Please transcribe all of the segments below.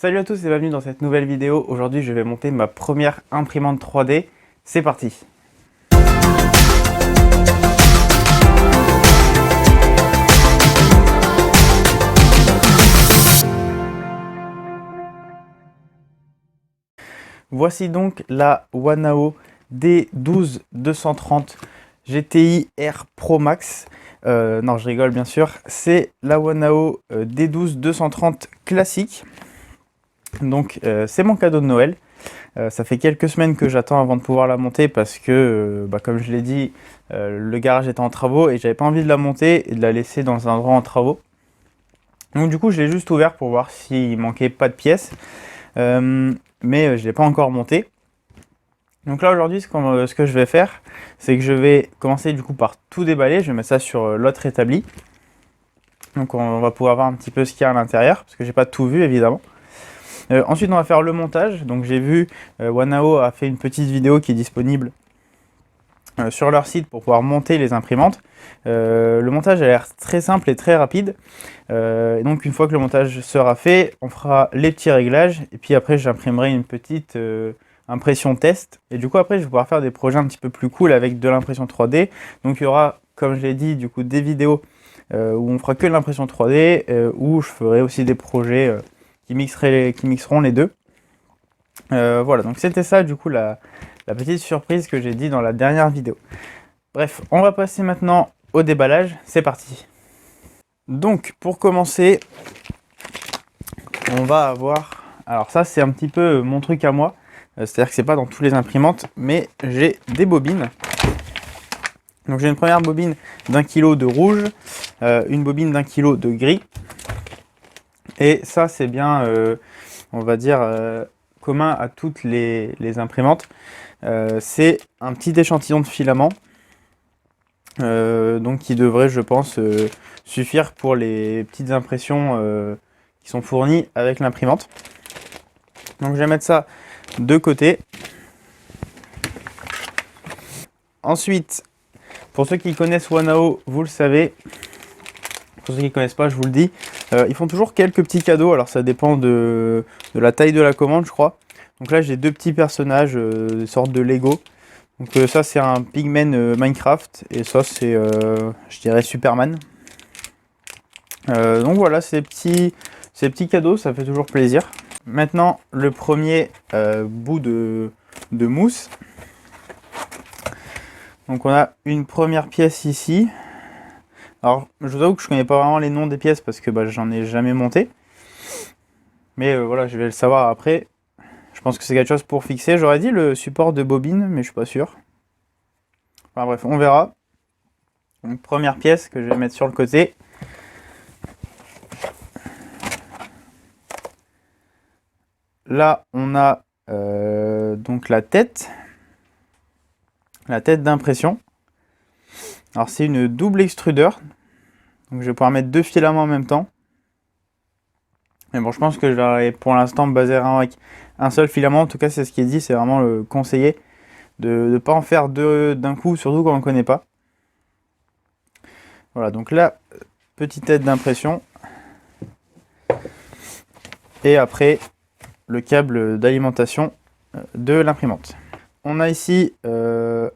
Salut à tous et bienvenue dans cette nouvelle vidéo. Aujourd'hui je vais monter ma première imprimante 3D. C'est parti! Voici donc la Wanao D12-230 GTI R Pro Max. Non, je rigole bien sûr. C'est la Wanao D12-230 classique. Donc c'est mon cadeau de Noël. Ça fait quelques semaines que j'attends avant de pouvoir la monter parce que, comme je l'ai dit, le garage était en travaux et j'avais pas envie de la monter et de la laisser dans un endroit en travaux. Donc du coup je l'ai juste ouvert pour voir s'il manquait pas de pièces. Mais je l'ai pas encore monté. Donc là aujourd'hui ce que je vais faire, c'est que je vais commencer du coup par tout déballer. Je vais mettre ça sur l'autre établi. Donc on va pouvoir voir un petit peu ce qu'il y a à l'intérieur parce que j'ai pas tout vu évidemment. Ensuite on va faire le montage. Donc j'ai vu Wanao a fait une petite vidéo qui est disponible sur leur site pour pouvoir monter les imprimantes. Le montage a l'air très simple et très rapide. Et donc une fois que le montage sera fait, on fera les petits réglages et puis après j'imprimerai une petite impression test. Et du coup après je vais pouvoir faire des projets un petit peu plus cool avec de l'impression 3D. Donc il y aura, comme je l'ai dit, du coup des vidéos où on fera que de l'impression 3D, où je ferai aussi des projets qui mixeront les deux. Voilà, donc c'était ça du coup la petite surprise que j'ai dit dans la dernière vidéo. Bref, on va passer maintenant au déballage, c'est parti. Donc pour commencer, on va avoir, alors ça c'est un petit peu mon truc à moi, c'est-à-dire que c'est pas dans toutes les imprimantes, mais j'ai des bobines. Donc j'ai une première bobine d'1 kg de rouge, une bobine d'1 kg de gris, et ça c'est bien, on va dire, commun à toutes les imprimantes. C'est un petit échantillon de filament, donc qui devrait, je pense, suffire pour les petites impressions qui sont fournies avec l'imprimante. Donc je vais mettre ça de côté. Ensuite, pour ceux qui connaissent Wanao, vous le savez. Pour ceux qui ne connaissent pas, je vous le dis, ils font toujours quelques petits cadeaux. Alors ça dépend de la taille de la commande, je crois. Donc là j'ai deux petits personnages, des sortes de Lego. Donc ça c'est un Pigman Minecraft et ça c'est je dirais Superman. Donc voilà, ces petits cadeaux, ça fait toujours plaisir. Maintenant le premier bout de mousse. Donc on a une première pièce ici. Alors je vous avoue que je connais pas vraiment les noms des pièces parce que j'en ai jamais monté. Mais voilà, je vais le savoir après. Je pense que c'est quelque chose pour fixer. J'aurais dit le support de bobine, mais je suis pas sûr. Enfin bref, on verra. Donc première pièce que je vais mettre sur le côté. Là, on a donc la tête d'impression. Alors c'est une double extrudeur. Donc je vais pouvoir mettre deux filaments en même temps. Mais bon, je pense que je vais pour l'instant me baser avec un seul filament. En tout cas, c'est ce qui est dit. C'est vraiment le conseillé de ne pas en faire deux d'un coup, surtout quand on ne connaît pas. Voilà, donc là, petite tête d'impression. Et après, le câble d'alimentation de l'imprimante. On a ici un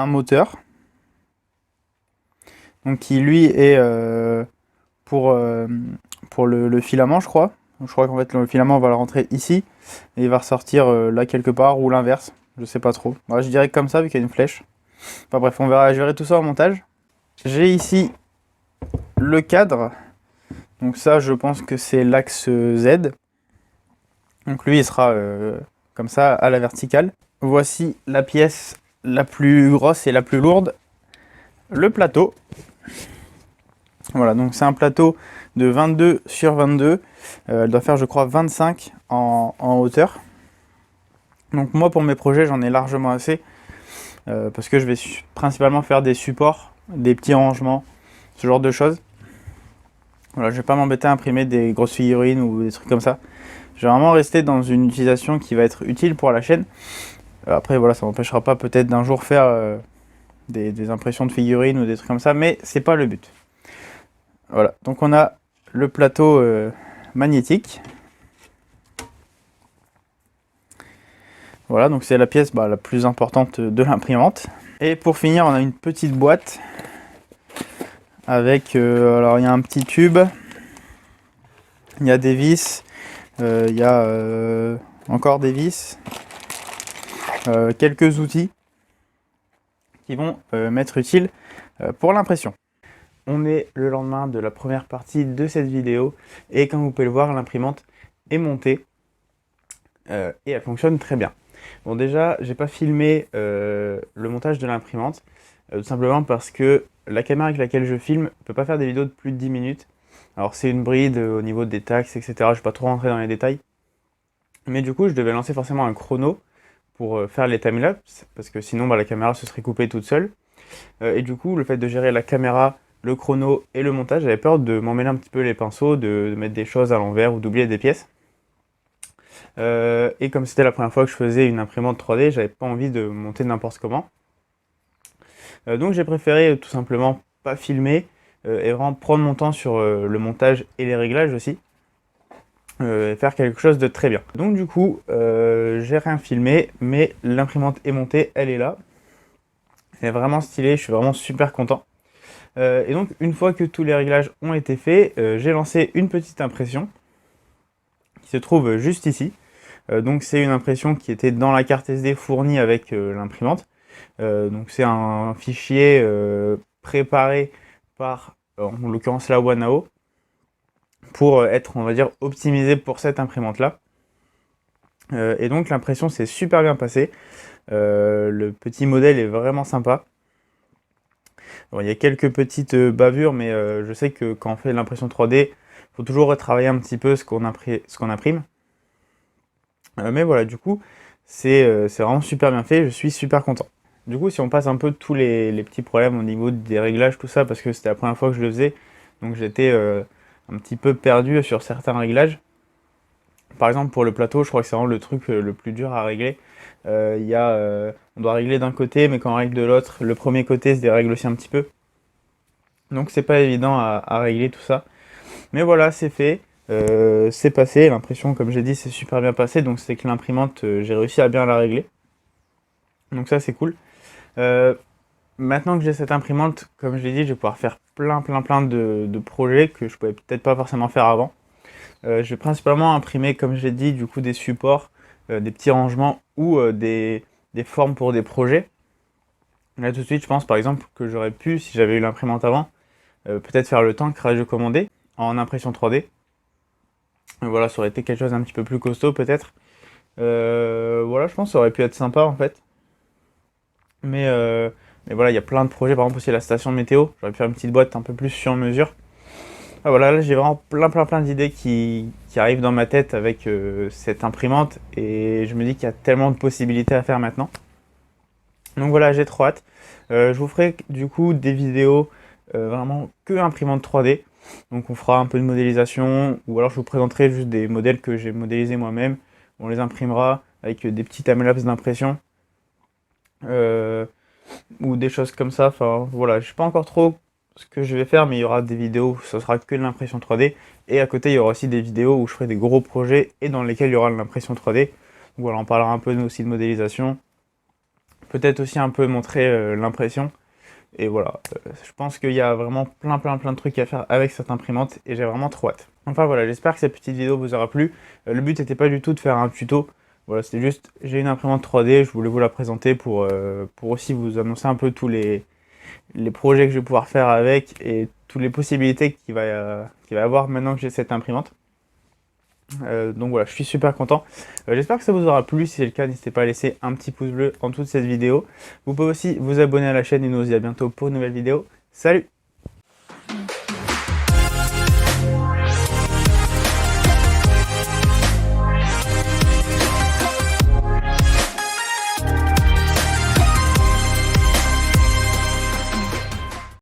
moteur. Donc qui lui est pour le filament, je crois. Donc, je crois qu'en fait le filament va le rentrer ici et il va ressortir là quelque part ou l'inverse. Je sais pas trop. Moi, je dirais comme ça vu qu'il y a une flèche. Enfin bref, on verra, je verrai tout ça au montage. J'ai ici le cadre. Donc ça, je pense que c'est l'axe Z. Donc lui, il sera comme ça à la verticale. Voici la pièce la plus grosse et la plus lourde. Le plateau. Voilà, donc c'est un plateau de 22 sur 22. Elle doit faire, je crois, 25 en hauteur. Donc moi, pour mes projets, j'en ai largement assez. Parce que je vais principalement faire des supports, des petits rangements, ce genre de choses. Voilà, je vais pas m'embêter à imprimer des grosses figurines ou des trucs comme ça. Je vais vraiment rester dans une utilisation qui va être utile pour la chaîne. Après, voilà, ça m'empêchera pas peut-être d'un jour faire des impressions de figurines ou des trucs comme ça, mais c'est pas le but. Voilà, donc on a le plateau magnétique. Voilà, donc c'est la pièce la plus importante de l'imprimante. Et pour finir, on a une petite boîte avec, alors il y a un petit tube, il y a des vis, il y a encore des vis, quelques outils qui vont m'être utiles pour l'impression. On est le lendemain de la première partie de cette vidéo et comme vous pouvez le voir, l'imprimante est montée et elle fonctionne très bien. Bon, déjà, j'ai pas filmé le montage de l'imprimante tout simplement parce que la caméra avec laquelle je filme ne peut pas faire des vidéos de plus de 10 minutes. Alors c'est une bride au niveau des taxes, etc. Je ne vais pas trop rentrer dans les détails. Mais du coup, je devais lancer forcément un chrono pour faire les timelapses parce que sinon la caméra se serait coupée toute seule. Et du coup, le fait de gérer la caméra, le chrono et le montage, j'avais peur de m'emmêler un petit peu les pinceaux, de mettre des choses à l'envers ou d'oublier des pièces. Et comme c'était la première fois que je faisais une imprimante 3D, j'avais pas envie de monter n'importe comment. Donc j'ai préféré tout simplement pas filmer et vraiment prendre mon temps sur le montage et les réglages aussi. Et faire quelque chose de très bien. Donc du coup, j'ai rien filmé, mais l'imprimante est montée, elle est là. Elle est vraiment stylée, je suis vraiment super content. Et donc une fois que tous les réglages ont été faits, j'ai lancé une petite impression qui se trouve juste ici. Donc c'est une impression qui était dans la carte SD fournie avec l'imprimante. Donc c'est un fichier préparé par, en l'occurrence la Wanao, pour être, on va dire, optimisé pour cette imprimante là. Et donc l'impression s'est super bien passée. Le petit modèle est vraiment sympa. Bon, il y a quelques petites bavures, mais je sais que quand on fait l'impression 3D, il faut toujours retravailler un petit peu ce qu'on imprime. Mais voilà, du coup, c'est vraiment super bien fait, je suis super content. Du coup, si on passe un peu tous les petits problèmes au niveau des réglages, tout ça, parce que c'était la première fois que je le faisais, donc j'étais un petit peu perdu sur certains réglages. Par exemple, pour le plateau, je crois que c'est vraiment le truc le plus dur à régler. On doit régler d'un côté, mais quand on règle de l'autre, le premier côté se dérègle aussi un petit peu. Donc c'est pas évident à régler tout ça. Mais voilà, c'est fait. C'est passé, l'impression comme j'ai dit c'est super bien passé, donc c'est que l'imprimante j'ai réussi à bien la régler, donc ça c'est cool. Maintenant que j'ai cette imprimante, comme je l'ai dit, je vais pouvoir faire plein de projets que je pouvais peut-être pas forcément faire avant. Je vais principalement imprimer, comme j'ai dit, du coup des supports, des petits rangements ou des formes pour des projets. Là tout de suite je pense par exemple que j'aurais pu, si j'avais eu l'imprimante avant, peut-être faire le tank rage commandé en impression 3D. Voilà, ça aurait été quelque chose d'un petit peu plus costaud peut-être. Voilà, je pense que ça aurait pu être sympa en fait. Mais voilà, il y a plein de projets, par exemple aussi la station météo. J'aurais pu faire une petite boîte un peu plus sur mesure. Ah, voilà, là j'ai vraiment plein d'idées qui arrivent dans ma tête avec cette imprimante. Et je me dis qu'il y a tellement de possibilités à faire maintenant. Donc voilà, j'ai trop hâte. Je vous ferai du coup des vidéos vraiment que imprimante 3D. Donc on fera un peu de modélisation, ou alors je vous présenterai juste des modèles que j'ai modélisés moi-même. On les imprimera avec des petits timelapses d'impression. Ou des choses comme ça. Enfin voilà, je sais pas encore trop ce que je vais faire, mais il y aura des vidéos, ce sera que de l'impression 3D. Et à côté, il y aura aussi des vidéos où je ferai des gros projets et dans lesquels il y aura de l'impression 3D. Donc voilà, on parlera un peu aussi de modélisation. Peut-être aussi un peu montrer l'impression. Et voilà, je pense qu'il y a vraiment plein de trucs à faire avec cette imprimante et j'ai vraiment trop hâte. Enfin voilà, j'espère que cette petite vidéo vous aura plu. Le but n'était pas du tout de faire un tuto. Voilà, c'était juste, j'ai une imprimante 3D, je voulais vous la présenter pour aussi vous annoncer un peu tous les projets que je vais pouvoir faire avec et toutes les possibilités qu'il va y avoir maintenant que j'ai cette imprimante. Donc voilà, je suis super content. J'espère que ça vous aura plu. Si c'est le cas, n'hésitez pas à laisser un petit pouce bleu en dessous de cette vidéo. Vous pouvez aussi vous abonner à la chaîne et nous on se dit à bientôt pour une nouvelle vidéo. Salut!